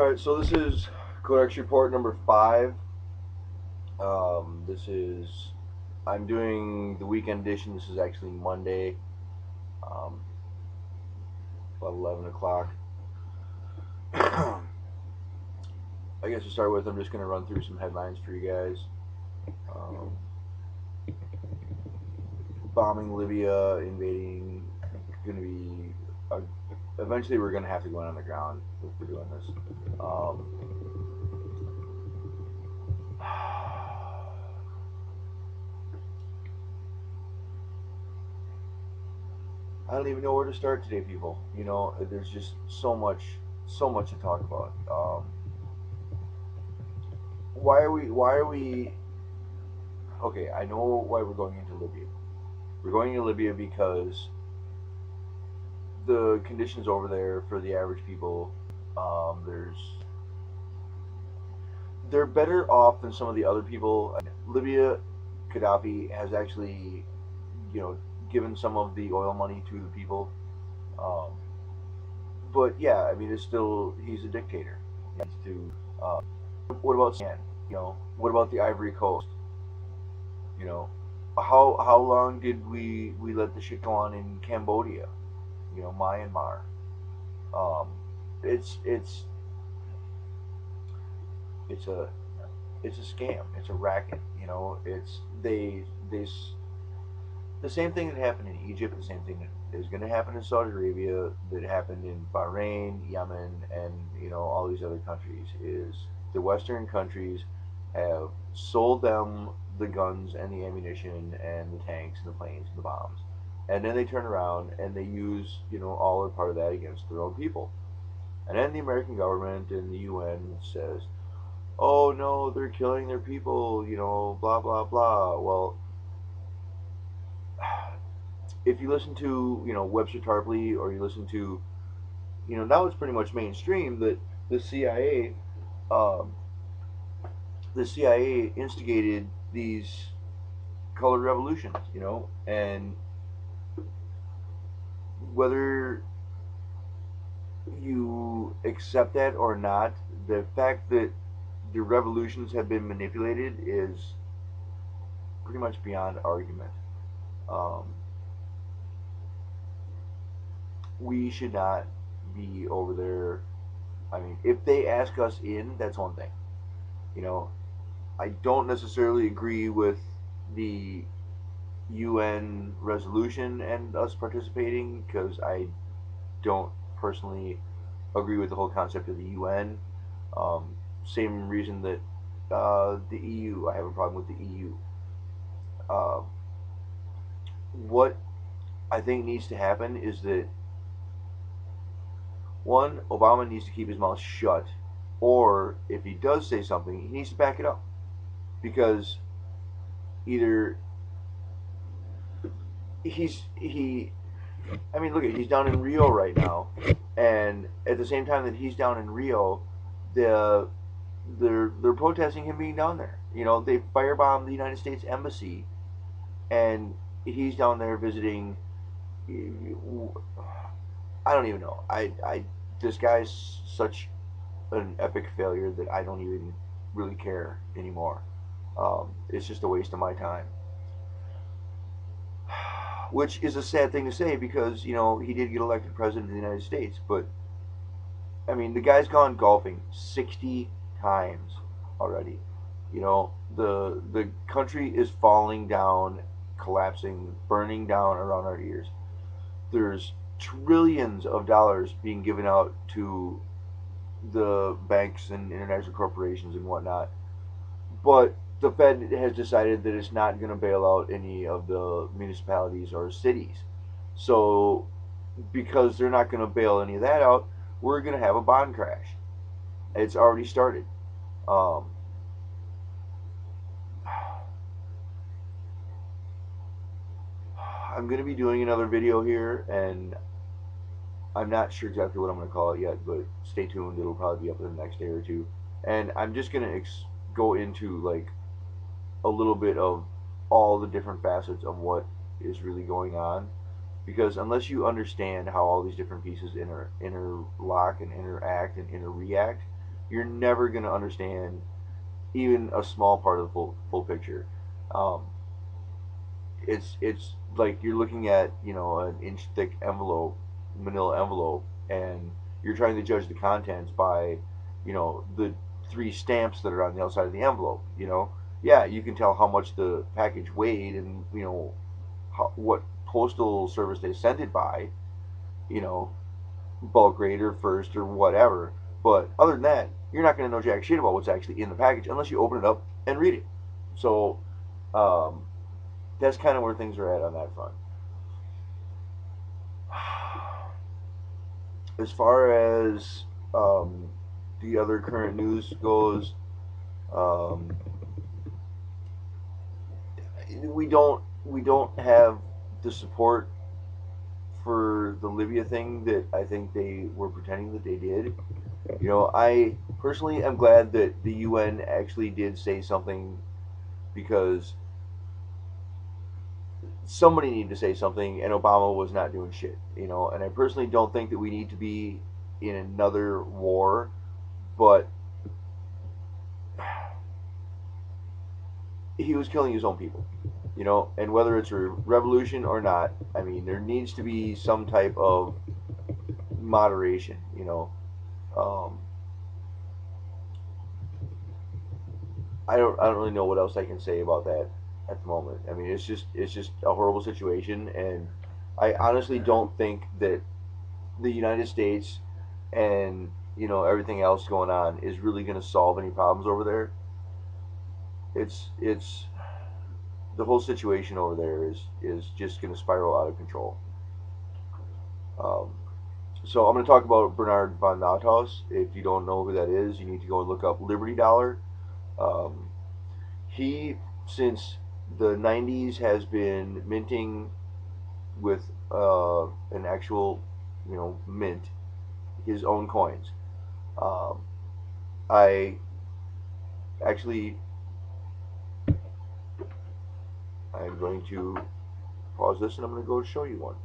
Alright, so this is CodeX Report number 5. I'm doing the weekend edition. This is actually Monday, about 11 o'clock. I guess to start with, I'm just going to run through some headlines for you guys. Bombing Libya, invading, going to be, eventually we're going to have to go on the ground if we're doing this. I don't even know where to start today, people. You know, there's just so much to talk about. Why are we? Okay, I know why we're going into Libya. We're going into Libya because the conditions over there for the average people, they're better off than some of the other people. Libya, Gaddafi has actually, given some of the oil money to the people. But yeah, I mean, he's a dictator. What about Sudan? What about the Ivory Coast? How long did we let the shit go on in Cambodia? Myanmar. It's a scam. It's a racket. The same thing that happened in Egypt, the same thing that is going to happen in Saudi Arabia, that happened in Bahrain, Yemen, and all these other countries, is the Western countries have sold them the guns and the ammunition and the tanks and the planes and the bombs, and then they turn around and they use all or part of that against their own people, and then the American government and the UN says, "Oh no, they're killing their people," blah blah blah. Well, if you listen to Webster Tarpley, or you listen to now it's pretty much mainstream that the CIA instigated these colored revolutions, and whether you accept that or not, the fact that the revolutions have been manipulated is pretty much beyond argument. We should not be over there. I mean, if they ask us in, that's one thing. I don't necessarily agree with the UN resolution and us participating, because I don't personally agree with the whole concept of the UN. Same reason that the EU, I have a problem with the EU. What I think needs to happen is that, one, Obama needs to keep his mouth shut, or if he does say something, he needs to back it up, because either I mean, look, he's down in Rio right now, and at the same time that he's down in Rio, they're protesting him being down there. They firebombed the United States Embassy, and he's down there visiting. I don't even know. This guy's such an epic failure that I don't even really care anymore. It's just a waste of my time. Which is a sad thing to say, because, he did get elected president of the United States, but, I mean, the guy's gone golfing 60 times already. The country is falling down, collapsing, burning down around our ears. There's trillions of dollars being given out to the banks and international corporations and whatnot, but the Fed has decided that it's not going to bail out any of the municipalities or cities. So because they're not going to bail any of that out, we're going to have a bond crash. It's already started. I'm going to be doing another video here, and I'm not sure exactly what I'm going to call it yet, but stay tuned. It'll probably be up in the next day or two. And I'm just going to go into like a little bit of all the different facets of what is really going on, because unless you understand how all these different pieces interlock and interact and interreact, you're never going to understand even a small part of the full picture. Um, it's like you're looking at, you know, an inch thick envelope, manila envelope, and you're trying to judge the contents by, you know, the three stamps that are on the outside of the envelope. You know, yeah, you can tell how much the package weighed and, you know, what postal service they sent it by, you know, bulk rate or first or whatever. But other than that, you're not going to know jack shit about what's actually in the package unless you open it up and read it. So um, that's kind of where things are at on that front. As far as um, the other current news goes, um, we don't have the support for the Libya thing that I think they were pretending that they did. You know, I personally am glad that the UN actually did say something because somebody needed to say something, and Obama was not doing shit. You know, and I personally don't think that we need to be in another war, but he was killing his own people. You know, and whether it's a revolution or not, I mean, there needs to be some type of moderation. You know, um, I don't really know what else I can say about that at the moment. I mean, it's just a horrible situation, and I honestly don't think that the United States and, you know, everything else going on is really going to solve any problems over there. It's the whole situation over there is just going to spiral out of control. Um, so I'm going to talk about Bernard von Nauthaus. If you don't know who that is, you need to go and look up Liberty Dollar. Um, he, since the 90s, has been minting with an actual, you know, mint his own coins. Um, I actually, I'm going to pause this and I'm going to go show you one.